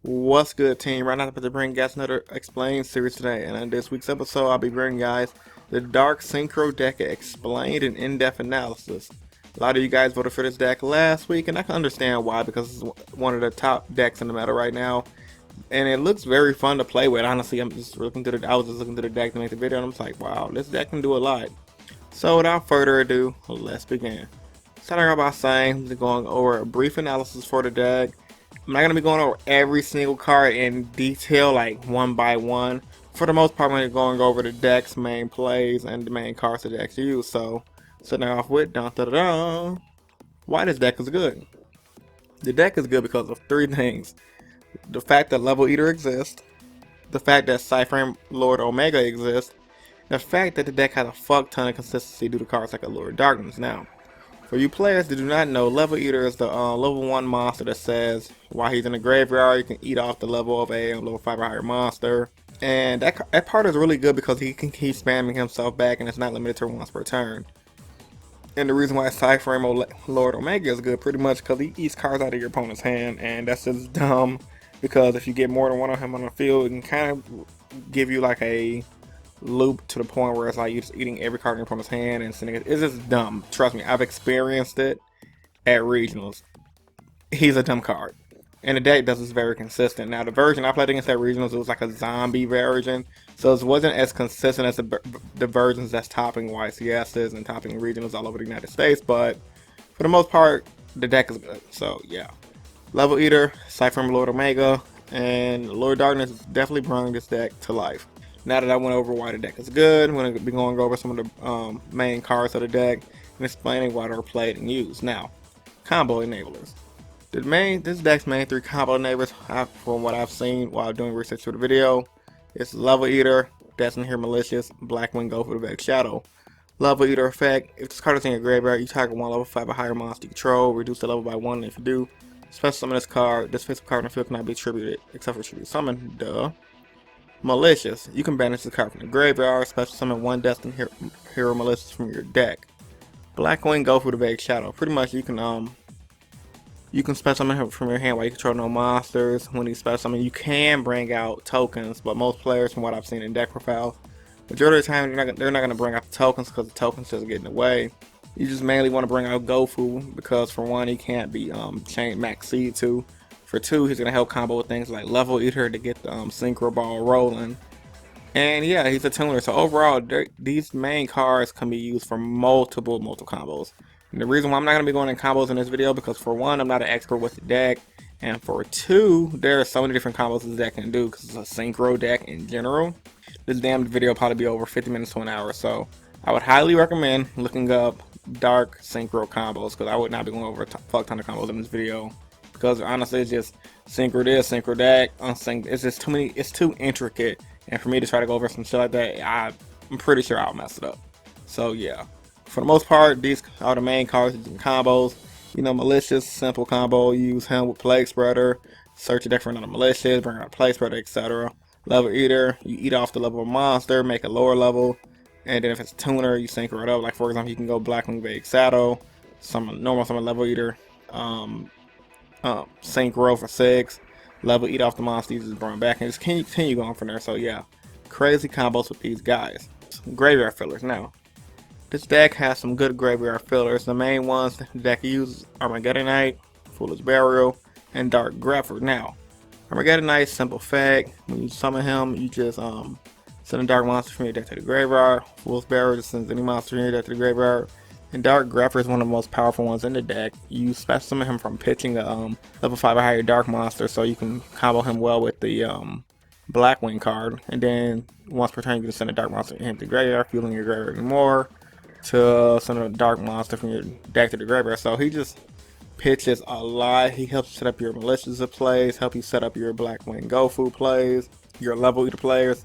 What's good, team? Right now, I'm about to bring you guys another Explained series today, and in this week's episode, I'll be bringing you guys the Dark Synchro Deck Explained and in-depth analysis. A lot of you guys voted for this deck last week, and I can understand why, because it's one of the top decks in the meta right now, and it looks very fun to play with. Honestly, I was just looking through the deck to make the video, and I'm just like, wow, this deck can do a lot. So without further ado, let's begin. Starting out by saying, I'm going over a brief analysis for the deck. I'm not going to be going over every single card in detail, like one by one. For the most part, I'm going to be going over the deck's main plays and the main cards the deck's use. So, starting off with, dun, dun, dun, dun, why this deck is good. The deck is good because of three things. The fact that Level Eater exists, the fact that psy-Framelord Omega exists, the fact that the deck has a fuck ton of consistency due to cards like Allure of Darkness. Now, for you players that do not know, Level Eater is the level 1 monster that says while he's in the graveyard, you can eat off the level of a level 5 or higher monster. And that part is really good because he can keep spamming himself back and it's not limited to once per turn. And the reason why psy-Framelord Omega is good pretty much because he eats cards out of your opponent's hand, and that's just dumb because if you get more than one of him on the field, it can kind of give you like a loop to the point where it's like you're just eating every card in your opponent's hand and sending it. It's just dumb. Trust me, I've experienced it at regionals. He's a dumb card. And the deck does is very consistent. Now the version I played against at regionals, it was like a zombie version. So it wasn't as consistent as the versions that's topping YCSs and topping regionals all over the United States. But for the most part, the deck is good. So yeah. Level Eater, psy-Framelord Omega, and Lord Darkness definitely brought this deck to life. Now that I went over why the deck is good, I'm going to be going over some of the main cards of the deck and explaining why they're played and used. Now, combo enablers. This deck's main three combo enablers, from what I've seen while doing research for the video, is Level Eater, Destined Here Malicious, Blackwing, Gofu, the Vex Shadow. Level Eater effect: if this card is in your graveyard, you target one level 5 or higher monster you control, reduce the level by 1, and if you do, special summon this card. This physical card in the field cannot be attributed except for tribute summon. Duh. Malicious: you can banish the card from the graveyard, special summon one Destined Hero Malicious from your deck. Blackwing, Gofu, the Vex Shadow. Pretty much you can special summon him from your hand while you control no monsters. When you special summon, you can bring out tokens, but most players, from what I've seen in deck profiles, majority of the time they're not going to bring out the tokens because the tokens just get in the way. You just mainly want to bring out Gofu because for one, he can't be chain max seed to. For two, he's going to help combo with things like Level Eater to get the Synchro ball rolling. And yeah, he's a tuner. So overall, these main cards can be used for multiple combos. And the reason why I'm not going to be going in combos in this video because for one, I'm not an expert with the deck. And for two, there are so many different combos this deck can do because it's a synchro deck in general. This damn video will probably be over 50 minutes to an hour. So I would highly recommend looking up dark synchro combos because I would not be going over a fuck ton of combos in this video. Because honestly, it's just synchro this, synchro that, unsync. It's just too many, it's too intricate. And for me to try to go over some shit like that, I'm pretty sure I'll mess it up. So yeah. For the most part, these are the main cards and combos. You know, Malicious, simple combo, use him with Plague Spreader, search a deck for another Malicious, bring out a Plague Spreader, etc. Level Eater, you eat off the level of monster, make a lower level, and then if it's a tuner, you sync it up. Like for example, you can go Blackwing Vex Shadow, summon Level Eater, Synchro for 6, level eat off the monster, you just bring back, and just continue going from there. So yeah, crazy combos with these guys. Graveyard fillers now. This deck has some good graveyard fillers. The main ones the deck uses are Armageddonite, Foolish Burial, and Dark Grepher. Now, Armageddonite, simple effect. When you summon him, you just send a dark monster from your deck to the graveyard. Foolish Burial just sends any monster from your deck to the graveyard. And Dark Grepher is one of the most powerful ones in the deck. You special summon him from pitching a level 5 or higher dark monster, so you can combo him well with the Blackwing card. And then once per turn, you can send a dark monster into the graveyard, fueling your graveyard even more, to send a dark monster from your deck to the graveyard. So he just pitches a lot. He helps set up your Malicious plays, help you set up your Blackwing Gofu plays, your Level Eater players.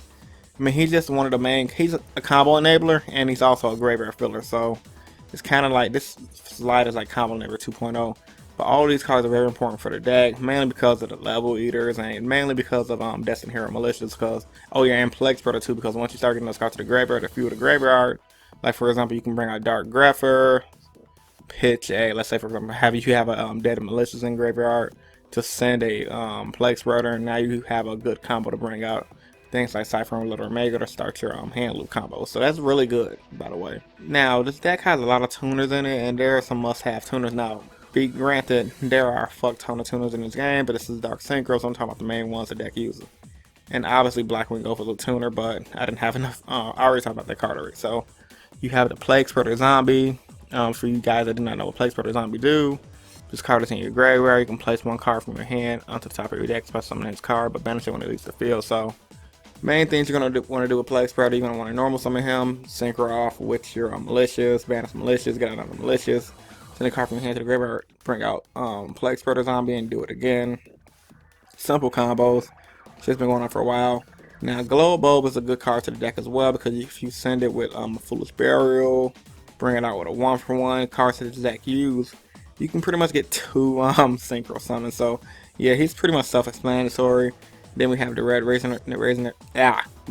I mean, he's just one of the main, he's a combo enabler, and he's also a graveyard filler. So it's kind of like, this slide is like combo enabler 2.0. But all these cards are very important for the deck, mainly because of the Level Eaters, and mainly because of Destined Hero Malicious, because, oh yeah, and Plague Spreader too, because once you start getting those cards to the graveyard, to fuel the graveyard, like for example, you can bring out Dark Grepher, pitch a, let's say for example, if you have a dead Malicious in graveyard, to send a plague spreader, and now you have a good combo to bring out things like psy-Framelord or Omega to start your hand loop combo. So that's really good, by the way. Now this deck has a lot of tuners in it, and there are some must-have tuners. Now, be granted, there are a fuck ton of tuners in this game, but this is Dark Synchro, so I'm talking about the main ones the deck uses. And obviously Blackwing gofu is a tuner, but I didn't have enough. I already talked about that card already. So you have the Plague Spreader Zombie. For you guys that do not know what Plague Spreader Zombie do, this card is in your graveyard. You can place one card from your hand onto the top of your deck, special summon this card, but banish it when it leaves the field. So main things you're gonna want to do with Plague Spreader, you're gonna want to normal summon him, synchro off with your malicious, banish malicious, get out of malicious, send a card from your hand to the graveyard, bring out Plague Spreader Zombie, and do it again. Simple combos. It's been going on for a while. Now, Glow Bulb is a good card to the deck as well, because if you send it with Foolish Burial, bring it out with a 1-for-1 card to the deck use, you can pretty much get 2 Synchro summons. So yeah, he's pretty much self-explanatory. Then we have the red we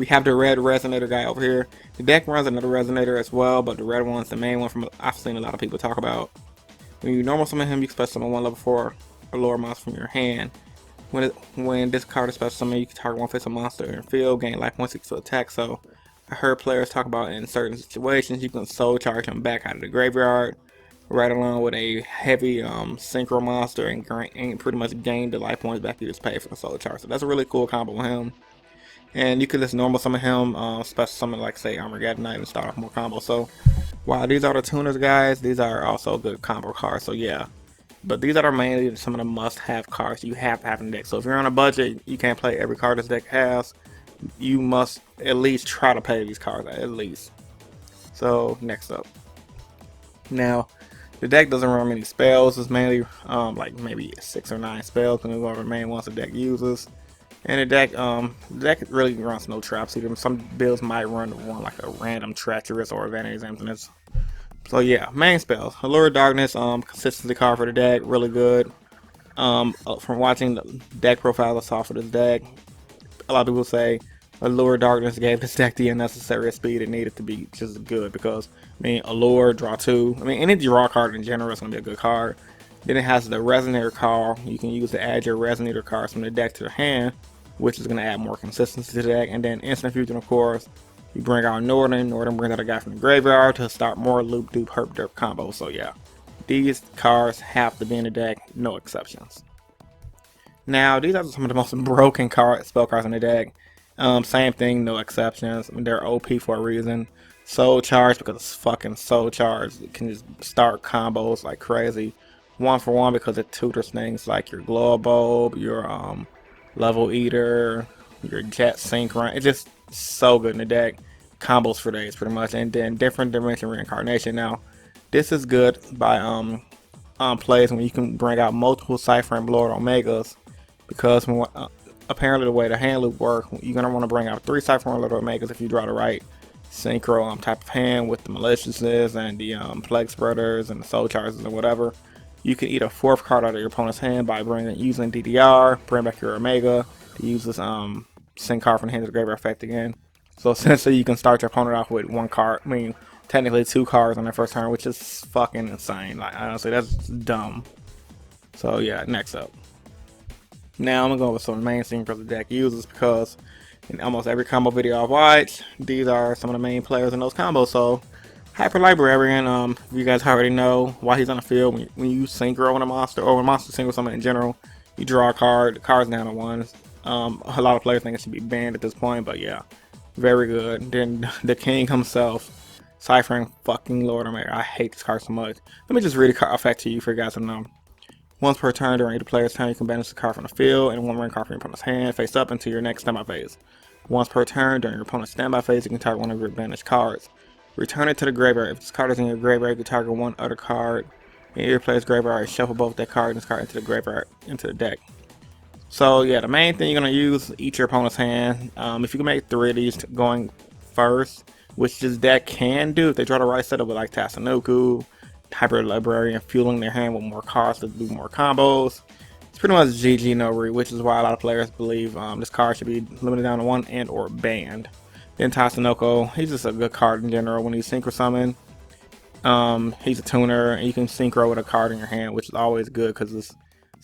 have the red resonator guy over here. The deck runs another resonator as well, but the red one's the main one from I've seen a lot of people talk about. When you normal summon him, you can special summon 1 level 4 or lower monster from your hand. When this card is special summoned, you can target one face of monster in the field, gain life 1/6 to attack. So I heard players talk about in certain situations you can soul charge him back out of the graveyard, right along with a heavy synchro monster, and pretty much gain the life points back you just pay for the soul charge. So that's a really cool combo with him. And you can just normal summon him, special summon like say Armageddon Knight, and start off more combos. So while these are the tuners, guys, these are also good combo cards. So yeah. But these are mainly some of the must-have cards you have to have in the deck. So if you're on a budget, you can't play every card this deck has. You must at least try to play these cards, at least. So next up. Now, the deck doesn't run many spells. It's mainly like maybe 6 or 9 spells, and those are the main ones the deck uses. And the deck really runs no traps either. Some builds might run one like a random treacherous or vanity examination. So yeah, main spells. Allure of Darkness, consistency card for the deck, really good. From watching the deck profiles I saw for this deck, a lot of people say Allure of Darkness gave this deck the unnecessary speed it needed to be just good, because I mean Allure, draw 2. I mean any draw card in general is gonna be a good card. Then it has the Resonator card. You can use to add your Resonator cards from the deck to your hand, which is gonna add more consistency to the deck. And then Instant Fusion, of course. You bring out Northern brings out a guy from the graveyard to start more loop dupe herp derp combos. So yeah, these cards have to be in the deck, no exceptions. Now these are some of the most broken spell cards in the deck. Same thing, no exceptions. I mean, they're OP for a reason. Soul Charge, because it's fucking Soul Charge. It can just start combos like crazy. 1-for-1 because it tutors things like your Glow Bulb, your Level Eater, your Jet Synchron. It's just so good in the deck. Combos for days pretty much. And then Different Dimension Reincarnation. Now this is good by plays when you can bring out multiple psy-Framelord Omegas, because when, apparently the way the hand loop works, you're gonna want to bring out 3 psy-Framelord Omegas if you draw the right synchro type of hand with the maliciousness and the plague spreaders and the soul charges and whatever. You can eat a 4th card out of your opponent's hand by using DDR, bring back your Omega to use this send card from the hand to the graveyard effect again. So essentially you can start your opponent off with 1 card, I mean technically 2 cards on their first turn, which is fucking insane. Like honestly, that's dumb. So yeah, next up. Now I'm gonna go with some of the main Synchros the deck uses, because in almost every combo video I've watched, these are some of the main players in those combos. So Hyper Librarian, you guys already know why he's on the field. When you synchro on a monster, or when monster synchro summon in general, you draw a card, the card's down to 1. A lot of players think it should be banned at this point, but yeah, very good. Then the king himself, psy-Framelord. I hate this card so much. Let me just read the card effect to you for you guys to know. Once per turn during the player's turn, you can banish the card from the field and 1 ring card from your opponent's hand face up into your next standby phase. Once per turn during your opponent's standby phase, you can target one of your banished cards. Return it to the graveyard. If this card is in your graveyard, you can target 1 other card in your player's graveyard, shuffle both that card and this card into the graveyard, into the deck. So yeah, the main thing you're going to use is eat your opponent's hand. If you can make 3 of these going first, which this deck can do if they draw the right setup with like Tatsunoko, Hyper Librarian, fueling their hand with more cards to do more combos. It's pretty much GG no re, which is why a lot of players believe this card should be limited down to 1 and or banned. Then Tatsunoko, he's just a good card in general. When you synchro summon, he's a tuner, and you can synchro with a card in your hand, which is always good because it's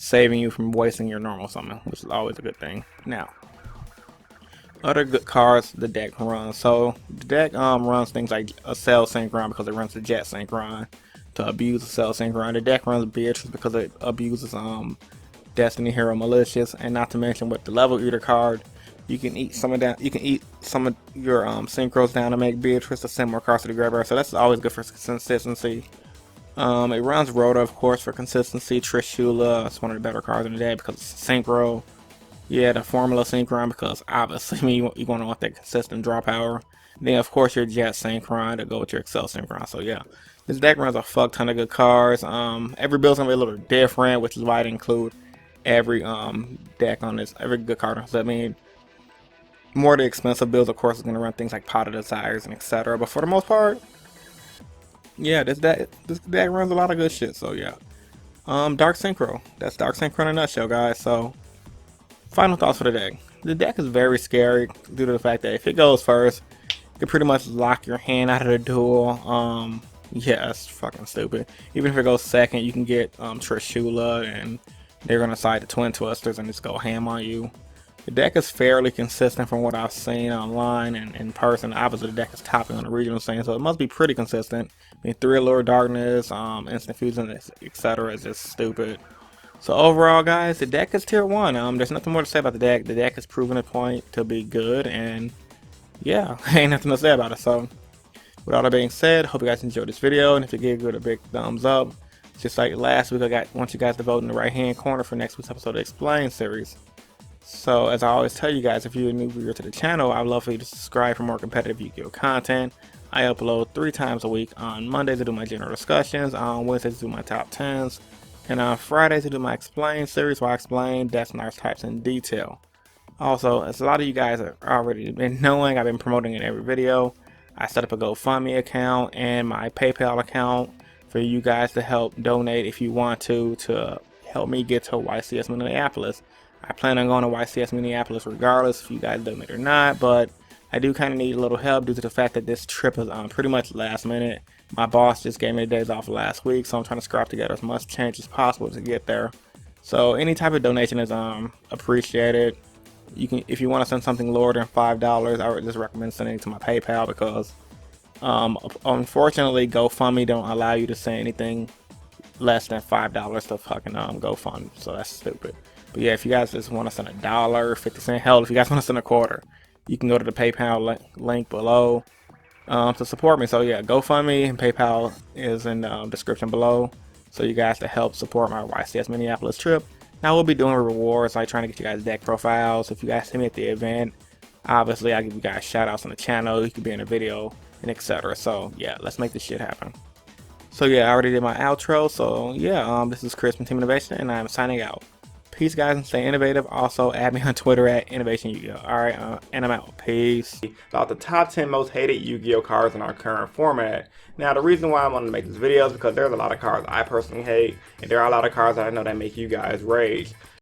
saving you from wasting your normal summon, which is always a good thing. Now, other good cards the deck runs. So the deck runs things like a Cell Synchron because it runs the Jet Synchron to abuse the Cell Synchron. The deck runs Beatrice because it abuses Destiny Hero Malicious, and not to mention with the Level Eater card, you can eat some of that. You can eat some of your Synchros down to make Beatrice to send more cards to the graveyard. So that's always good for consistency. It runs Rhoda, of course, for consistency. Trishula, it's one of the better cards in the deck because it's Synchro. Yeah, the Formula Synchron because obviously you're going to want that consistent draw power. Then of course your Jet Synchron to go with your Excel Synchron. So yeah, this deck runs a fuck ton of good cards. Every build's gonna be a little different, which is why I include every deck on this, every good card. So I mean, more of the expensive builds, of course, is gonna run things like Pot of Desires and etc. But for the most part, yeah, this deck runs a lot of good shit. So yeah, Dark Synchro. That's Dark Synchro in a nutshell, guys. So final thoughts for the deck. The deck is very scary due to the fact that if it goes first, you can pretty much lock your hand out of the duel. Yeah, that's fucking stupid. Even if it goes second, you can get Trishula, and they're gonna side the Twin Twisters and just go ham on you. The deck is fairly consistent from what I've seen online and in person. Obviously, the deck is topping on the regional scene, so it must be pretty consistent. I mean, 3 Allure Darkness, Instant Fusion, etc. is just stupid. So overall, guys, the deck is tier 1. There's nothing more to say about the deck. The deck has proven a point to be good, and yeah, ain't nothing to say about it. So with all that being said, hope you guys enjoyed this video, and if you did, give it a big thumbs up. Just like last week, I want you guys to vote in the right hand corner for next week's episode of the Explained series. So as I always tell you guys, if you're a new viewer to the channel, I'd love for you to subscribe for more competitive Yu-Gi-Oh content. I upload 3 times a week. On Mondays I do my general discussions, on Wednesdays I do my top 10s, and on Fridays I do my Explain series where I explain Death Knight's types in detail. Also, as a lot of you guys have already been knowing, I've been promoting in every video. I set up a GoFundMe account and my PayPal account for you guys to help donate if you want to help me get to YCS Minneapolis. I plan on going to YCS Minneapolis regardless if you guys donate or not, but I do kind of need a little help due to the fact that this trip is pretty much last minute. My boss just gave me the days off last week, so I'm trying to scrap together as much change as possible to get there. So any type of donation is appreciated. You can, if you want to send something lower than $5, I would just recommend sending it to my PayPal because unfortunately GoFundMe don't allow you to send anything less than $5 to fucking GoFundMe, so that's stupid. But yeah, if you guys just want to send $1, 50 cents, hell, if you guys want to send a quarter, you can go to the PayPal link below to support me. So yeah, GoFundMe and PayPal is in the description below, so you guys to help support my YCS Minneapolis trip. Now we'll be doing rewards, like trying to get you guys deck profiles. If you guys see me at the event, obviously I'll give you guys shout outs on the channel, you could be in a video, and etc. So yeah, let's make this shit happen. So yeah, I already did my outro, so yeah, this is Chris from Team Innovation, and I'm signing out. Peace, guys, and stay innovative. Also, add me on Twitter at InnovationYugioh. Alright, and I'm out. Peace. About the top 10 most hated Yu-Gi-Oh cards in our current format. Now, the reason why I wanted to make this video is because there's a lot of cards I personally hate, and there are a lot of cards that I know that make you guys rage.